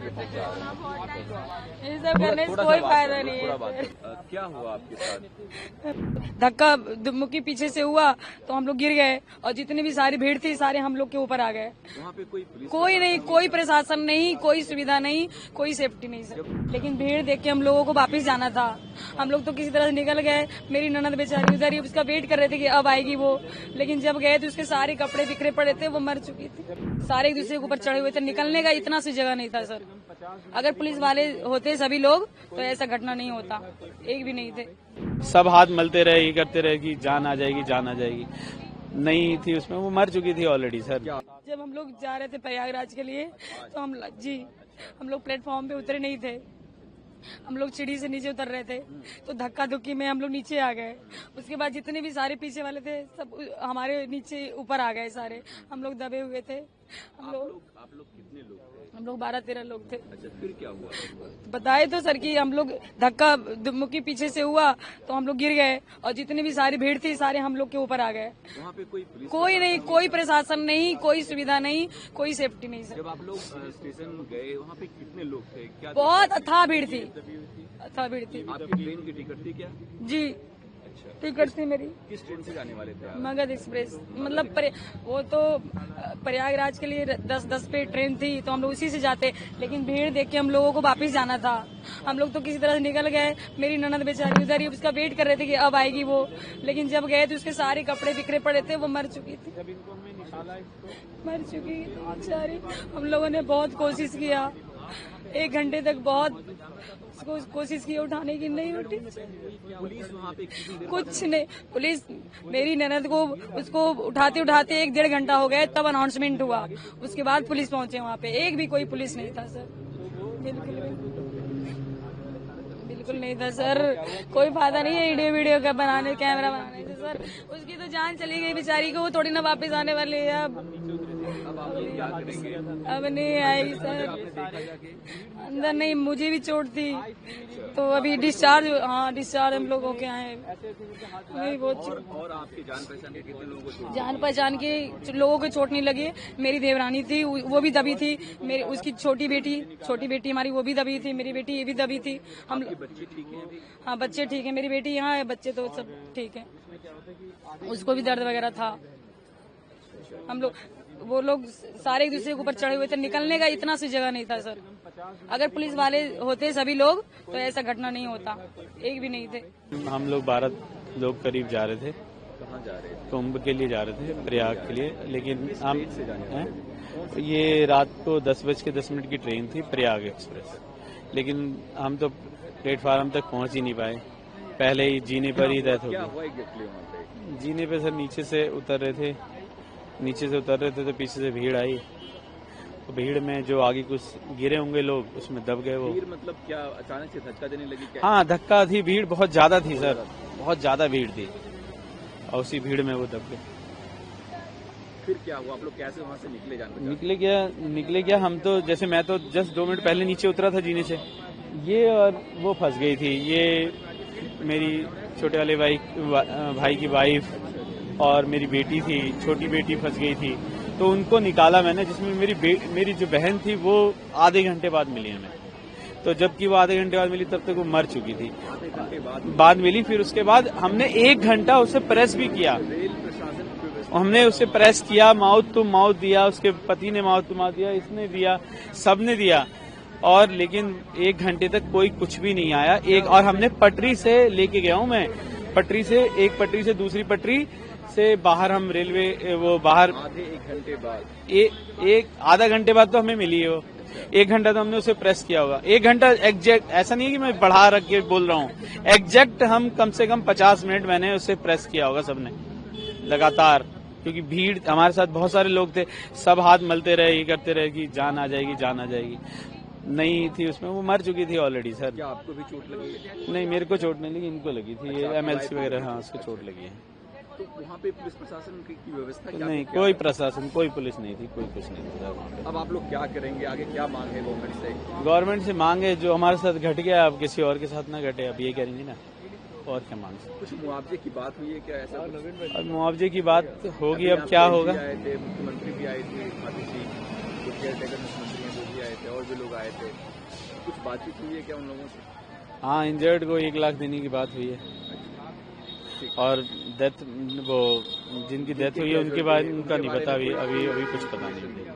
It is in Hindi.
पे पहुंचा। ये सब करने से कोई फायदा नहीं है। क्या हुआ आपके साथ? धक्का मुक्की पीछे से हुआ तो हम लोग गिर गए और जितनी भी सारी भीड़ थी सारे हम लोग के ऊपर आ गए। वहाँ पे कोई पुलिस कोई नहीं, कोई प्रशासन नहीं, कोई सुविधा नहीं, कोई सेफ्टी नहीं सर। लेकिन भीड़ देख के हम लोगों को वापस जाना था। हम लोग तो किसी तरह से निकल गए। मेरी ननद बेचारी उधर ही उसका वेट कर रहे थे कि अब आएगी वो, लेकिन जब गए तो उसके सारे कपड़े बिखरे पड़े थे, वो मर चुकी थी। सारे एक दूसरे के ऊपर चढ़े हुए थे, निकलने का इतना सी जगह नहीं था सर। अगर पुलिस वाले होते सभी लोग तो ऐसा घटना नहीं होता, एक भी नहीं थे। सब हाथ मलते रहे, ये करते रहे कि जान आ जाएगी, जान आ जाएगी। नहीं थी उसमें, वो मर चुकी थी ऑलरेडी सर। जब हम लोग जा रहे थे प्रयागराज के लिए तो हम लोग प्लेटफॉर्म पे उतरे नहीं थे। हम लोग सीढ़ी से नीचे उतर रहे थे तो धक्का धुक्की में हम लोग नीचे आ गए। उसके बाद जितने भी सारे पीछे वाले थे सब हमारे नीचे ऊपर आ गए सारे। हम लोग दबे हुए थे। आप लोग कितने लोग थे? हम लोग 12-13 लोग थे। अच्छा, फिर क्या हुआ? बताए तो सर कि हम लोग धक्का मुक्की पीछे से हुआ तो हम लोग गिर गए और जितनी भी सारी भीड़ थी सारे हम लोग के ऊपर आ गए। वहाँ पे कोई पुलिस कोई नहीं, कोई प्रशासन नहीं, कोई सुविधा नहीं, कोई सेफ्टी नहीं सर। जब आप लोग स्टेशन गए वहाँ पे कितने लोग थे? क्या बहुत अथाह भीड़ थी, अथाह भीड़ थी। आपकी ट्रेन की टिकट थी क्या? जी टिकट थी मेरी। किस ट्रेन से जाने वाले थे आप? मगध एक्सप्रेस। मतलब वो तो प्रयागराज के लिए 10-10 पे ट्रेन थी तो हम लोग उसी से जाते, लेकिन भीड़ देख के हम लोगों को वापस जाना था। हम लोग तो किसी तरह से निकल गए। मेरी ननद बेचारी उधर ही उसका वेट कर रहे थे कि अब आएगी वो, लेकिन जब गए तो उसके सारे कपड़े बिखरे पड़े थे, वो मर चुकी थी। मर चुकी थी बेचारी। हम लोगों ने बहुत कोशिश किया, 1 घंटे तक बहुत कोशिश की उठाने की, नहीं उठी। पुलिस वहाँ पे कुछ नहीं, पुलिस मेरी ननद को उसको उठाते उठाते 1-1.5 घंटा हो गया, तब अनाउंसमेंट हुआ। उसके बाद पुलिस पहुंचे वहाँ पे। एक भी कोई पुलिस नहीं था सर, बिल्कुल नहीं था सर। कोई फायदा नहीं है वीडियो का बनाने, कैमरा बनाने से सर। उसकी तो जान चली गई बेचारी को, वो थोड़ी ना वापस आने वाली है। अब नहीं आई सर। अंदर नहीं, मुझे भी चोट थी तो अभी डिस्चार्ज हम लोग होके आए। नहीं वो और आपकी जान पहचान के कितने लोगों को? जान पहचान के लोगों को चोट नहीं लगी। मेरी देवरानी थी, वो भी दबी थी। मेरी उसकी छोटी बेटी हमारी वो भी दबी थी। मेरी बेटी ये भी दबी थी। हम बच्चे ठीक हैं अभी? हाँ बच्चे ठीक है। मेरी बेटी यहाँ है, बच्चे तो सब ठीक है। उसको भी दर्द वगैरह था। हम लोग वो लोग सारे एक दूसरे के ऊपर चढ़े हुए थे, निकलने का इतना सी जगह नहीं था सर। अगर पुलिस वाले होते सभी लोग तो ऐसा घटना नहीं होता, एक भी नहीं थे। हम लोग 12 लोग करीब जा रहे थे। कहाँ जा रहे थे? कुंभ के लिए जा रहे थे, प्रयाग के लिए। लेकिन हम ये रात को 10:10 की ट्रेन थी, प्रयाग एक्सप्रेस। लेकिन हम तो प्लेटफार्म तक पहुंच ही नहीं पाए, पहले ही जीने पर ही डेथ हो गई। जीने पे सर नीचे से उतर रहे थे तो पीछे से भीड़ आई। तो भीड़ में जो आगे कुछ गिरे होंगे लोग, उसमें दब गए वो। भीड़ मतलब क्या अचानक से धक्का देने लगी क्या? हाँ धक्का थी, भीड़ बहुत ज्यादा थी सर, बहुत ज्यादा भीड़ थी और उसी भीड़ में वो दब गए। फिर क्या हुआ? आप लोग कैसे वहाँ से निकले? निकले क्या हम तो, जैसे मैं तो जस्ट 2 मिनट पहले नीचे उतरा था जीने से, ये और वो फंस गई थी। ये मेरी छोटे वाले भाई की वाइफ और मेरी बेटी थी, छोटी बेटी फंस गई थी। तो उनको निकाला मैंने, जिसमें मेरी जो बहन थी वो आधे घंटे बाद मिली हमें। तो जबकि वो आधे घंटे बाद मिली तब तक वो मर चुकी थी। आधे घंटे बाद मिली। फिर उसके बाद हमने 1 घंटा उसे प्रेस भी किया। रेल प्रशासन हमने उसे प्रेस किया, माउथ टू माउथ दिया, उसके पति ने माउथ टू माउथ दिया, इसने दिया, सबने दिया। और लेकिन 1 घंटे तक कोई कुछ भी नहीं आया। और हमने पटरी से लेके गया हूँ मैं, एक पटरी से दूसरी पटरी से बाहर हम रेलवे वो बाहर आधे 1 घंटे बाद एक आधा घंटे बाद तो हमें मिली है वो। 1 घंटा तो हमने उसे प्रेस किया होगा। 1 घंटा एग्जैक्ट, ऐसा नहीं है कि मैं बढ़ा रख के बोल रहा हूँ, एग्जैक्ट हम कम से कम 50 मिनट मैंने उसे प्रेस किया होगा सबने लगातार। क्योंकि भीड़, हमारे साथ बहुत सारे लोग थे, सब हाथ मलते रहे, ये करते रहे कि जान आ जाएगी, जान आ जाएगी। नहीं थी उसमें, वो मर चुकी थी ऑलरेडी सर। क्या आपको भी चोट लगी? नहीं मेरे को चोट नहीं लगी, इनको लगी थी। ये MLC वगैरह, हाँ उसको चोट लगी है। तो वहाँ पे पुलिस प्रशासन की व्यवस्था क्या? नहीं कोई प्रशासन, कोई पुलिस नहीं थी, कोई कुछ नहीं था वहाँ पे। अब आप लोग क्या करेंगे? आगे क्या मांग है गवर्नमेंट से? गवर्नमेंट से मांग है, जो हमारे साथ घट गया अब किसी और के साथ ना घटे, अब ये करेंगे ना, और क्या मांग सकते। कुछ मुआवजे की बात हुई है क्या? ऐसा अब मुआवजे की बात होगी, अब क्या होगा। मुख्यमंत्री भी आए थे, खाती जी, केयर टेकर मुख्यमंत्री हैं, वो भी आए थे, और और भी लोग आए थे, कुछ बातचीत हुई है क्या उन लोगों से? हाँ, इंजर्ड को 1 लाख देने की बात हुई है और डेथ वो जिनकी डेथ हुई है उनके बारे में उनका नहीं पता, अभी कुछ पता नहीं।